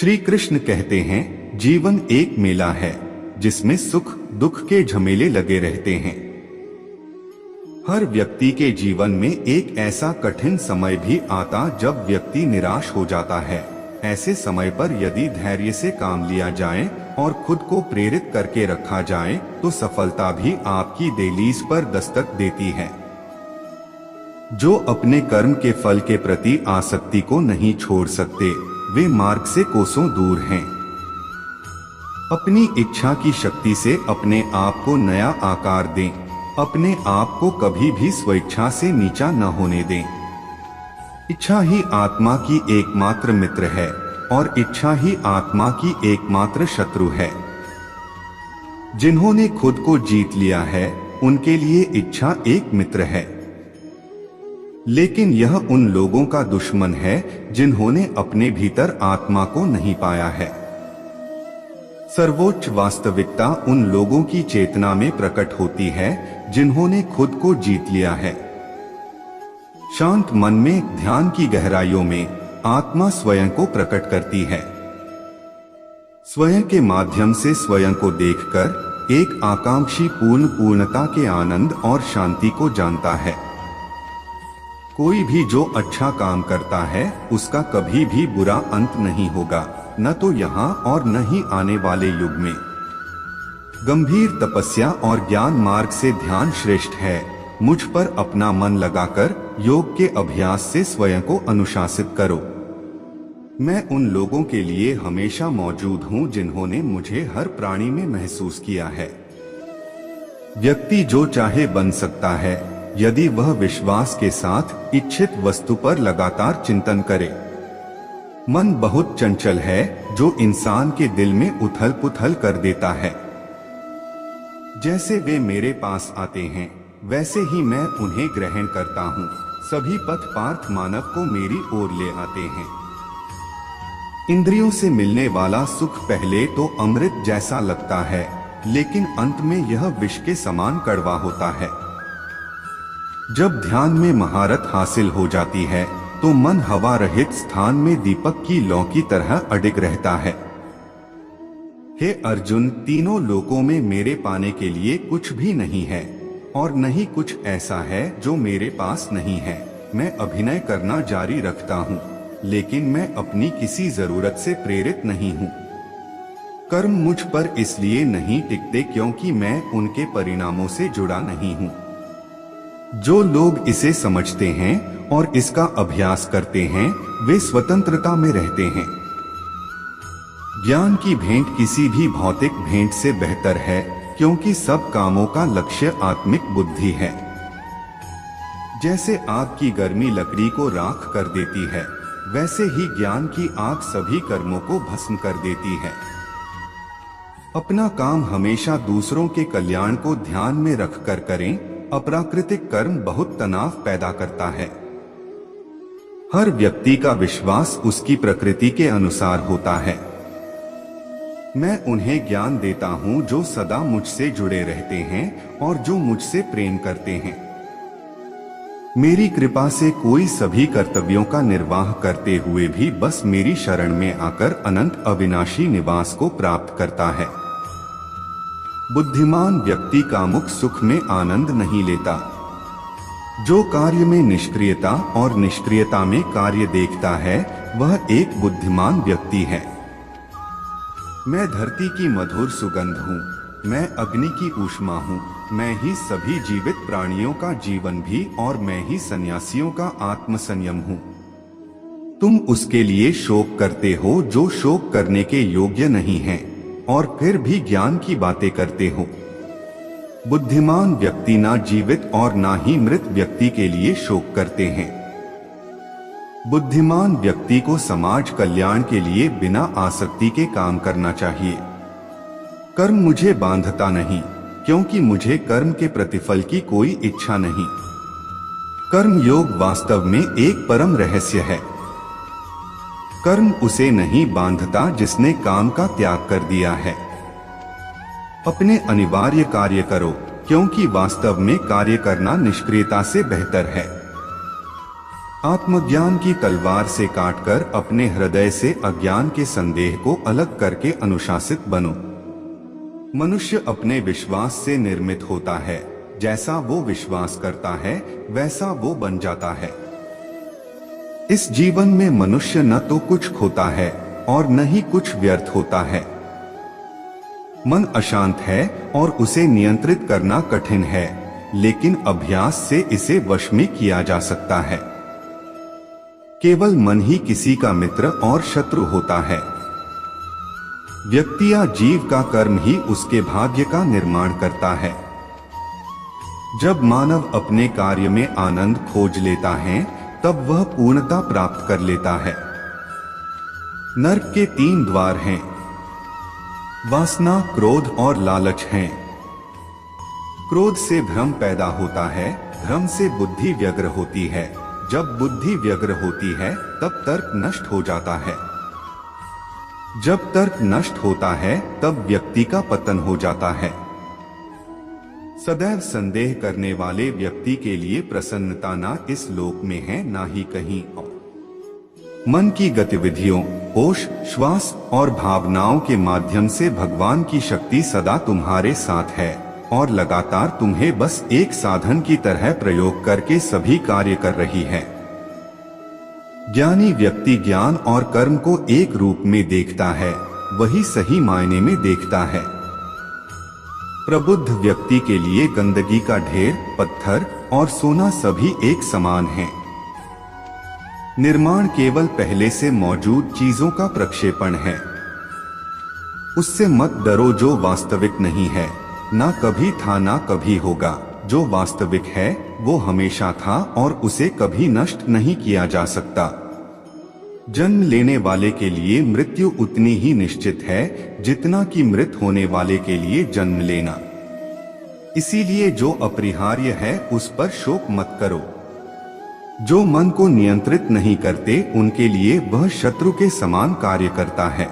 श्री कृष्ण कहते हैं, जीवन एक मेला है जिसमें सुख दुख के झमेले लगे रहते हैं। हर व्यक्ति के जीवन में एक ऐसा कठिन समय भी आता जब व्यक्ति निराश हो जाता है। ऐसे समय पर यदि धैर्य से काम लिया जाए और खुद को प्रेरित करके रखा जाए तो सफलता भी आपकी दहलीज पर दस्तक देती है। जो अपने कर्म के फल के प्रति आसक्ति को नहीं छोड़ सकते वे मार्ग से कोसों दूर हैं। अपनी इच्छा की शक्ति से अपने आप को नया आकार दें। अपने आप को कभी भी स्वेच्छा से नीचा न होने दें। इच्छा ही आत्मा की एकमात्र मित्र है और इच्छा ही आत्मा की एकमात्र शत्रु है। जिन्होंने खुद को जीत लिया है उनके लिए इच्छा एक मित्र है, लेकिन यह उन लोगों का दुश्मन है जिन्होंने अपने भीतर आत्मा को नहीं पाया है। सर्वोच्च वास्तविकता उन लोगों की चेतना में प्रकट होती है जिन्होंने खुद को जीत लिया है। शांत मन में ध्यान की गहराइयों में आत्मा स्वयं को प्रकट करती है। स्वयं के माध्यम से स्वयं को देखकर एक आकांक्षी पूर्णता के आनंद और शांति को जानता है। कोई भी जो अच्छा काम करता है उसका कभी भी बुरा अंत नहीं होगा, न तो यहाँ और न ही आने वाले युग में। गंभीर तपस्या और ज्ञान मार्ग से ध्यान श्रेष्ठ है। मुझ पर अपना मन लगाकर योग के अभ्यास से स्वयं को अनुशासित करो। मैं उन लोगों के लिए हमेशा मौजूद हूँ जिन्होंने मुझे हर प्राणी में महसूस किया है। व्यक्ति जो चाहे बन सकता है यदि वह विश्वास के साथ इच्छित वस्तु पर लगातार चिंतन करे। मन बहुत चंचल है जो इंसान के दिल में उथल पुथल कर देता है। जैसे वे मेरे पास आते हैं वैसे ही मैं उन्हें ग्रहण करता हूँ। सभी पथ पार्थ मानव को मेरी ओर ले आते हैं। इंद्रियों से मिलने वाला सुख पहले तो अमृत जैसा लगता है, लेकिन अंत में यह विष के समान कड़वा होता है। जब ध्यान में महारत हासिल हो जाती है तो मन हवा रहित स्थान में दीपक की लौ की तरह अडिग रहता है। हे अर्जुन, तीनों लोकों में मेरे पाने के लिए कुछ भी नहीं है और नहीं कुछ ऐसा है जो मेरे पास नहीं है। मैं अभिनय करना जारी रखता हूँ, लेकिन मैं अपनी किसी जरूरत से प्रेरित नहीं हूँ। कर्म मुझ पर इसलिए नहीं टिकते क्योंकि मैं उनके परिणामों से जुड़ा नहीं हूँ। जो लोग इसे समझते हैं और इसका अभ्यास करते हैं वे स्वतंत्रता में रहते हैं। ज्ञान की भेंट किसी भी भौतिक भेंट से बेहतर है क्योंकि सब कामों का लक्ष्य आत्मिक बुद्धि है। जैसे आग की गर्मी लकड़ी को राख कर देती है, वैसे ही ज्ञान की आग सभी कर्मों को भस्म कर देती है। अपना काम हमेशा दूसरों के कल्याण को ध्यान में रखकर करें। अप्राकृतिक कर्म बहुत तनाव पैदा करता है। हर व्यक्ति का विश्वास उसकी प्रकृति के अनुसार होता है। मैं उन्हें ज्ञान देता हूँ जो सदा मुझसे जुड़े रहते हैं और जो मुझसे प्रेम करते हैं। मेरी कृपा से कोई सभी कर्तव्यों का निर्वाह करते हुए भी बस मेरी शरण में आकर अनंत अविनाशी निवास को प्राप्त करता है। बुद्धिमान व्यक्ति कामुक सुख में आनंद नहीं लेता। जो कार्य में निष्क्रियता और निष्क्रियता में कार्य देखता है वह एक बुद्धिमान व्यक्ति है। मैं धरती की मधुर सुगंध हूँ, मैं अग्नि की ऊष्मा हूँ, मैं ही सभी जीवित प्राणियों का जीवन भी और मैं ही सन्यासियों का आत्मसंयम हूँ। तुम उसके लिए शोक करते हो जो शोक करने के योग्य नहीं है और फिर भी ज्ञान की बातें करते हो। बुद्धिमान व्यक्ति ना जीवित और ना ही मृत व्यक्ति के लिए शोक करते हैं। बुद्धिमान व्यक्ति को समाज कल्याण के लिए बिना आसक्ति के काम करना चाहिए। कर्म मुझे बांधता नहीं क्योंकि मुझे कर्म के प्रतिफल की कोई इच्छा नहीं। कर्म योग वास्तव में एक परम रहस्य है। कर्म उसे नहीं बांधता जिसने काम का त्याग कर दिया है। अपने अनिवार्य कार्य करो क्योंकि वास्तव में कार्य करना निष्क्रियता से बेहतर है। आत्मज्ञान की तलवार से काटकर अपने हृदय से अज्ञान के संदेह को अलग करके अनुशासित बनो। मनुष्य अपने विश्वास से निर्मित होता है, जैसा वो विश्वास करता है वैसा वो बन जाता है। इस जीवन में मनुष्य न तो कुछ खोता है और न ही कुछ व्यर्थ होता है। मन अशांत है और उसे नियंत्रित करना कठिन है, लेकिन अभ्यास से इसे वश में किया जा सकता है। केवल मन ही किसी का मित्र और शत्रु होता है। व्यक्ति या जीव का कर्म ही उसके भाग्य का निर्माण करता है। जब मानव अपने कार्य में आनंद खोज लेता है तब वह पूर्णता प्राप्त कर लेता है। नरक के 3 द्वार हैं, वासना, क्रोध और लालच हैं। क्रोध से भ्रम पैदा होता है, भ्रम से बुद्धि व्यग्र होती है, जब बुद्धि व्यग्र होती है तब तर्क नष्ट हो जाता है। जब तर्क नष्ट होता है तब व्यक्ति का पतन हो जाता है। सदैव संदेह करने वाले व्यक्ति के लिए प्रसन्नता ना इस लोक में है ना ही कहीं और। मन की गतिविधियों, होश, श्वास और भावनाओं के माध्यम से भगवान की शक्ति सदा तुम्हारे साथ है और लगातार तुम्हें बस एक साधन की तरह प्रयोग करके सभी कार्य कर रही है। ज्ञानी व्यक्ति ज्ञान और कर्म को एक रूप में देखता है, वही सही मायने में देखता है। प्रबुद्ध व्यक्ति के लिए गंदगी का ढेर, पत्थर और सोना सभी एक समान हैं। निर्माण केवल पहले से मौजूद चीजों का प्रक्षेपण है। उससे मत डरो जो वास्तविक नहीं है, ना कभी था ना कभी होगा। जो वास्तविक है वो हमेशा था और उसे कभी नष्ट नहीं किया जा सकता। जन्म लेने वाले के लिए मृत्यु उतनी ही निश्चित है जितना कि मृत होने वाले के लिए जन्म लेना। इसीलिए जो अपरिहार्य है उस पर शोक मत करो। जो मन को नियंत्रित नहीं करते उनके लिए वह शत्रु के समान कार्य करता है।